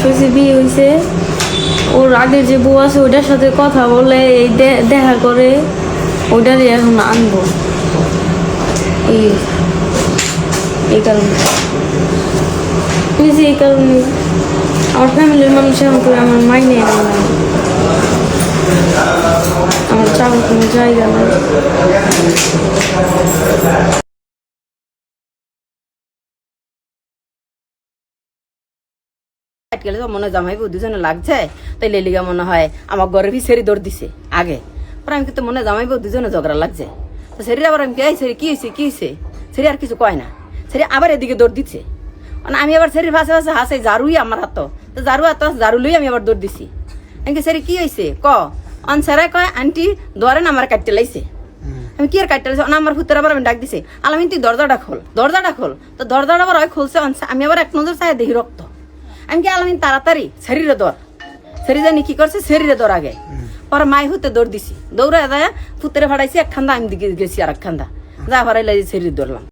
হয়েছে, বিয়ে হয়েছে, ওর আগের যে বউ আছে ওইটার সাথে কথা বলে, এই দেখা করে, ওইটারই এখন আনবো। এই কারণে এই কারণে আমার ফ্যামিলির মানুষ এখন করে আমার মাইনে আনে না, আমার চাওয়ার কোনো জায়গা নেই। গেলে তো মনে জামাই বউ দুজনে লাগছে, তাই লেলিগা মনে হয় আমার ঘরে ভি সেরি দৌড় দিছে আগে। পরে আমি কিন্তু মনে জামাই বউ দুজনে ঝগড়া লাগছে, তো সেরি আবার আমি এই সেরি কি হয়েছে কি হয়েছে, সেরি আর কিছু কয় না, সেরি আবার এদিকে দৌড় দিচ্ছে। মানে আমি আবার সেরির ভাষে ভাষে হাসে, ঝাড়ুই আমার হাত, তো ঝাড়ু লই আমি আবার দৌড় দিছি। আমি সেরি কি হয়েছে ক অন সেরাই কয় আন্টি ধরেন আমার কাটতে লাইছে। আমি কি আর কাটতে লাইছে, আমার ভূতের আবার আমি ডাক দিছে, আলামিন তুই দরজাটা খোল, দরজাটা খোল। তো দরজাটা আবার হয় খুলছে, আমি আবার এক নজর চাই দেখি রক্ত। আমি কি আলামিন তাড়াতাড়ি শরীরে দৌড়, শরীর জানি কি করছে শরীরে দৌড় আগে। পরে মাই হতে দৌড় দিছি, দৌড়ে যায় ফুতেরে ফাড়াইছি এক খান্দা, আমি দিকে গেছি আর এক খান্দা, যা ফাড়াইলে শরীর দৌড়লাম।